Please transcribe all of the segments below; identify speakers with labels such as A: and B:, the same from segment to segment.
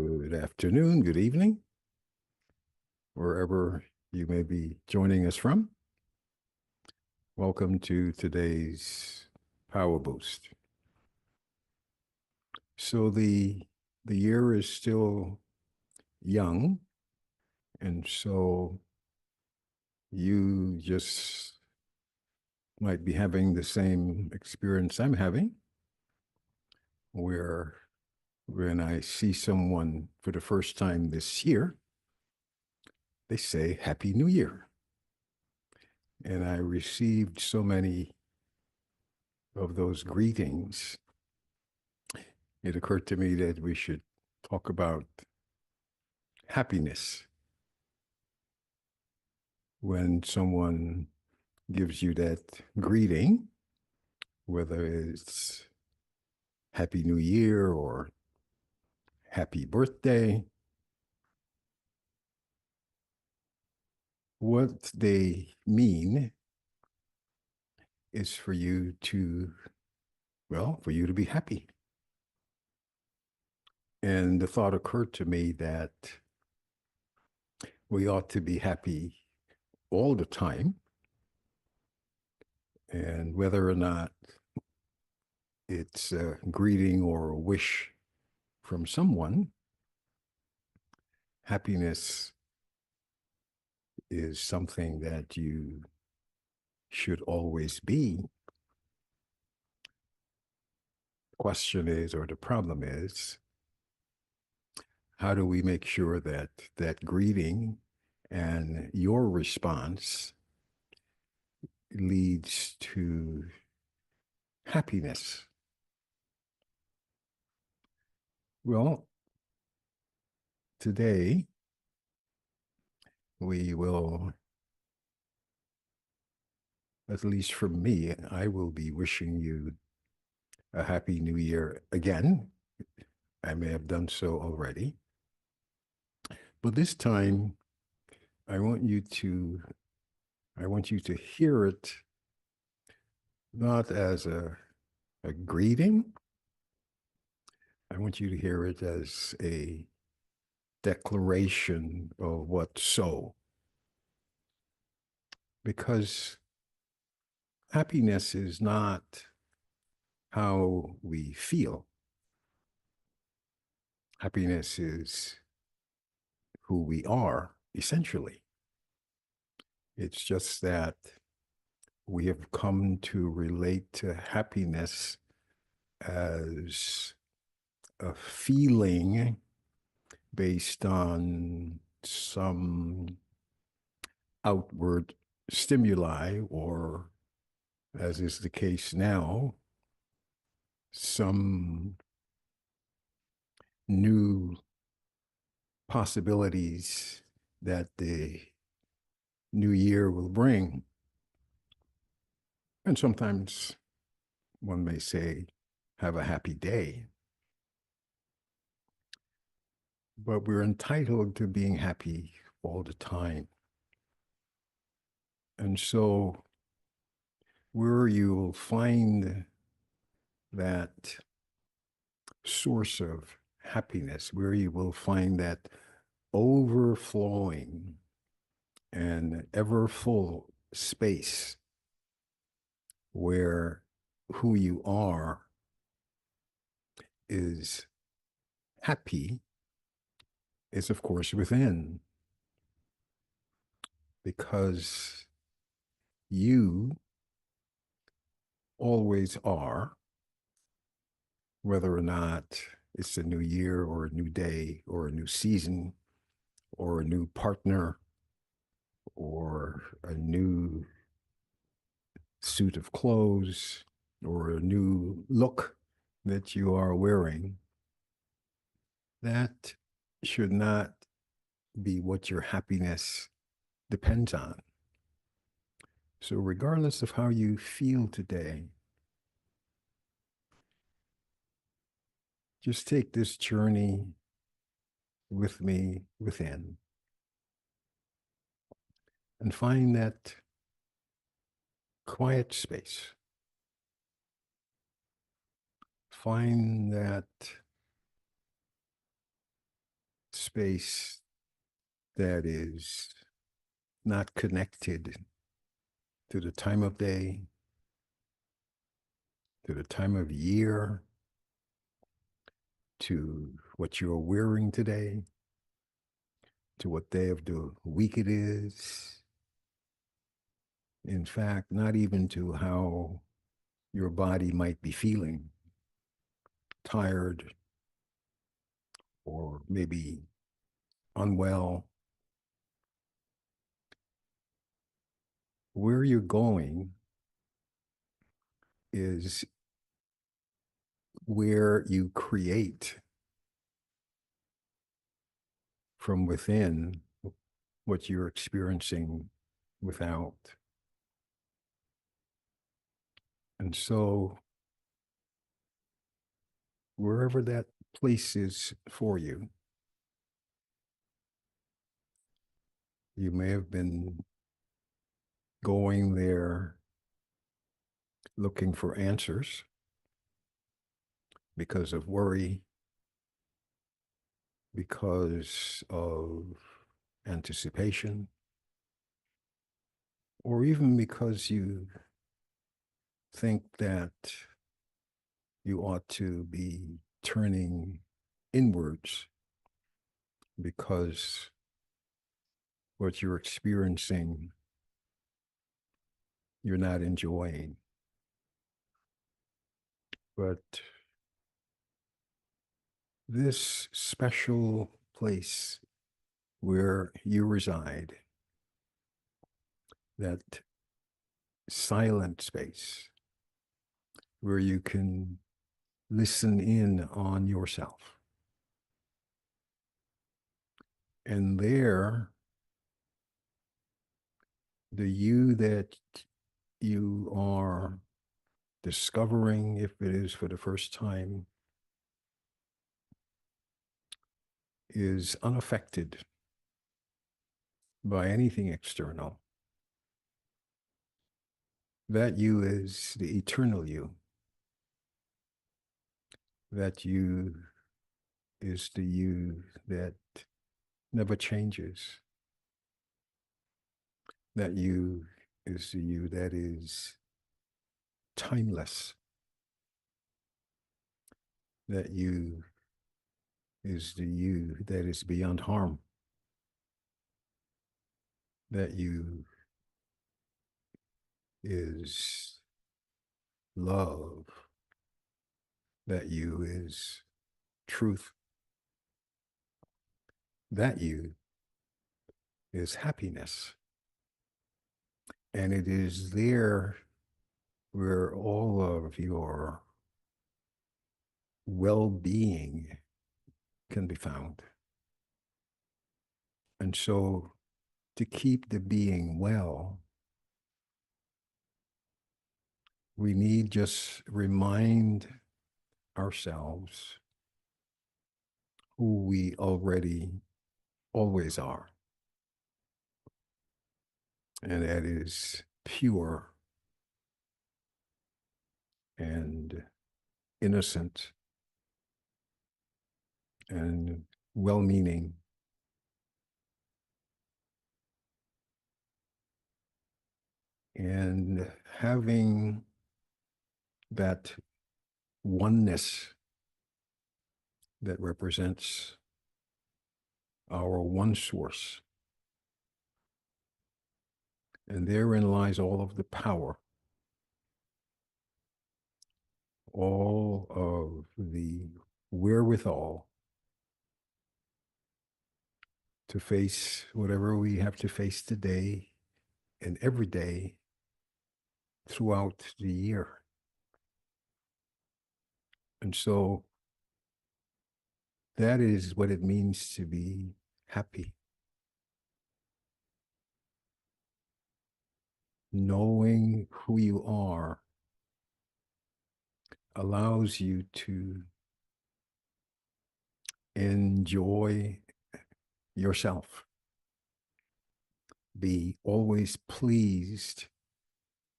A: Good afternoon, good evening, wherever you may be joining us from. Welcome to today's Power Boost. So the year is still young, and so you just might be having the same experience I'm having, where when I see someone for the first time this year, they say Happy New Year. And I received so many of those greetings, it occurred to me that we should talk about happiness. When someone gives you that greeting, whether it's Happy New Year or Happy Birthday, what they mean is for you to, well, for you to be happy. And the thought occurred to me that we ought to be happy all the time. And whether or not it's a greeting or a wish from someone, happiness is something that you should always be. The question is, or the problem is, how do we make sure that that greeting and your response leads to happiness? Well, today we will, at least for me, I will be wishing you a Happy New Year again. I may have done so already. But this time, I want you to hear it not as a greeting. I want you to hear it as a declaration of what's so. Because happiness is not how we feel. Happiness is who we are, essentially. It's just that we have come to relate to happiness as a feeling based on some outward stimuli, or, as is the case now, some new possibilities that the new year will bring. And sometimes one may say, have a happy day. But we're entitled to being happy all the time. And so where you will find that source of happiness, where you will find that overflowing and ever full space where who you are is happy, is of course within, because you always are, whether or not it's a new year or a new day or a new season or a new partner or a new suit of clothes or a new look that you are wearing. That should not be what your happiness depends on. So regardless of how you feel today, just take this journey with me within and find that quiet space. Find that space that is not connected to the time of day, to the time of year, to what you're wearing today, to what day of the week it is. In fact, not even to how your body might be feeling, tired or maybe unwell. Where you're going is where you create from within what you're experiencing without. And so, wherever that place is for you, you may have been going there looking for answers because of worry, because of anticipation, or even because you think that you ought to be turning inwards because what you're experiencing, you're not enjoying. But this special place where you reside, that silent space where you can listen in on yourself. And there, the you that you are discovering, if it is for the first time, is unaffected by anything external. That you is the eternal you. That you is the you that never changes. That you is the you that is timeless. That you is the you that is beyond harm. That you is love. That you is truth. That you is happiness. And it is there where all of your well-being can be found. And so to keep the being well, we need just remind ourselves who we already always are. And that is pure and innocent and well-meaning. And having that oneness that represents our one source. And therein lies all of the power, all of the wherewithal to face whatever we have to face today and every day throughout the year. And so that is what it means to be happy. Knowing who you are allows you to enjoy yourself. Be always pleased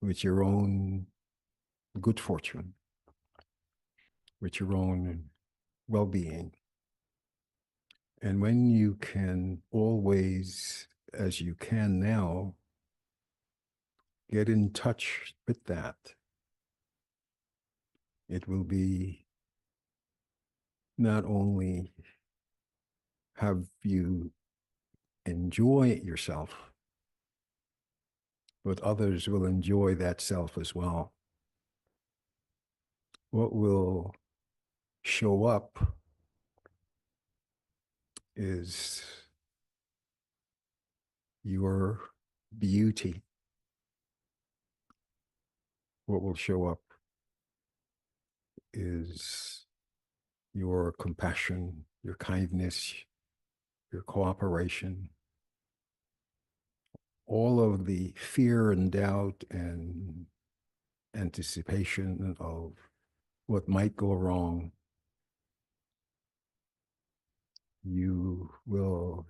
A: with your own good fortune, with your own well-being, And when you can always, as you can now, get in touch with that, it will be not only have you enjoy yourself, but others will enjoy that self as well. What will show up is your beauty. What will show up is your compassion, your kindness, your cooperation, all of the fear and doubt and anticipation of what might go wrong. You will,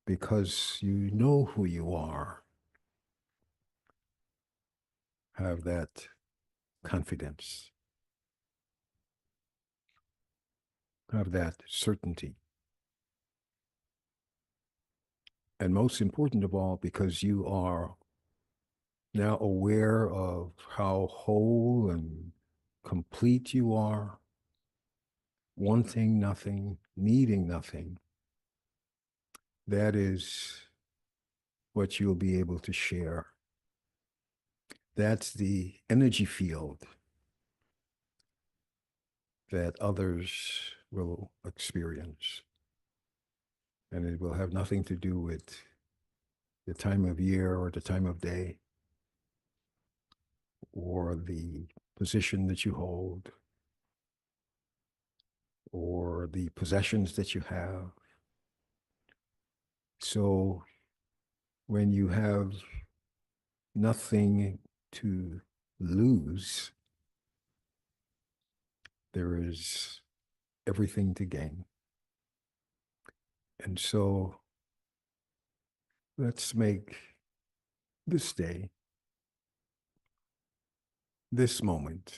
A: because you know who you are, have that confidence, have that certainty. And most important of all, because you are now aware of how whole and complete you are, wanting nothing, needing nothing, that is what you'll be able to share. That's the energy field that others will experience. And it will have nothing to do with the time of year or the time of day or the position that you hold or the possessions that you have. So when you have nothing to lose, there is everything to gain. And so let's make this day, this moment,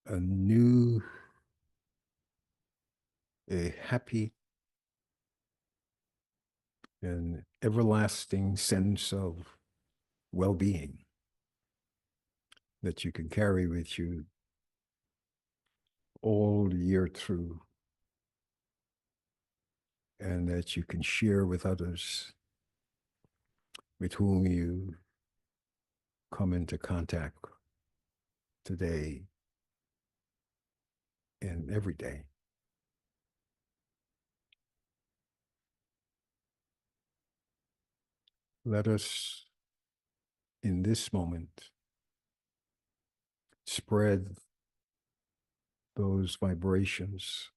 A: a new, a happy, and everlasting sense of well-being that you can carry with you all year through and that you can share with others with whom you come into contact today and every day. Let us, in this moment, spread those vibrations,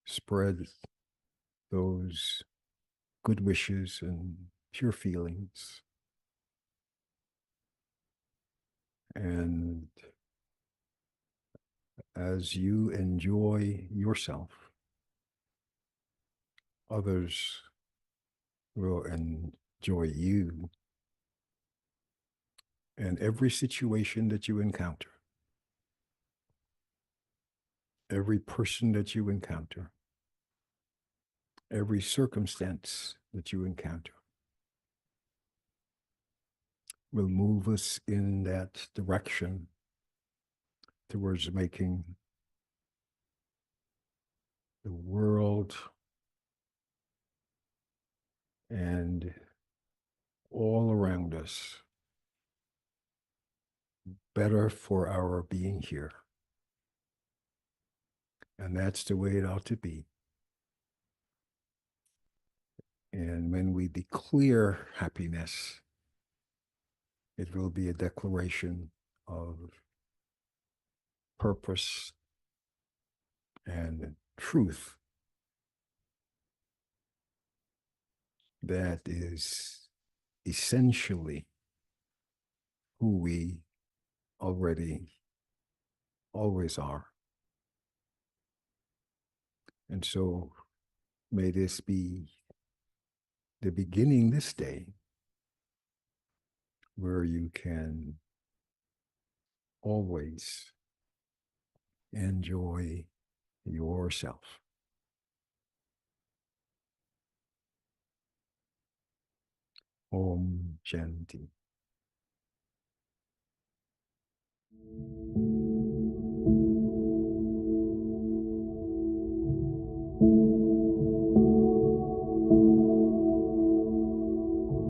A: spread those good wishes and pure feelings. And as you enjoy yourself, others will enjoy you. And every situation that you encounter, every person that you encounter, every circumstance that you encounter will move us in that direction towards making the world and all around us better for our being here. And that's the way it ought to be. And when we declare happiness, it will be a declaration of purpose and truth that is essentially who we already always are. And so may this be the beginning this day where you can always Enjoy yourself. Om Shanti.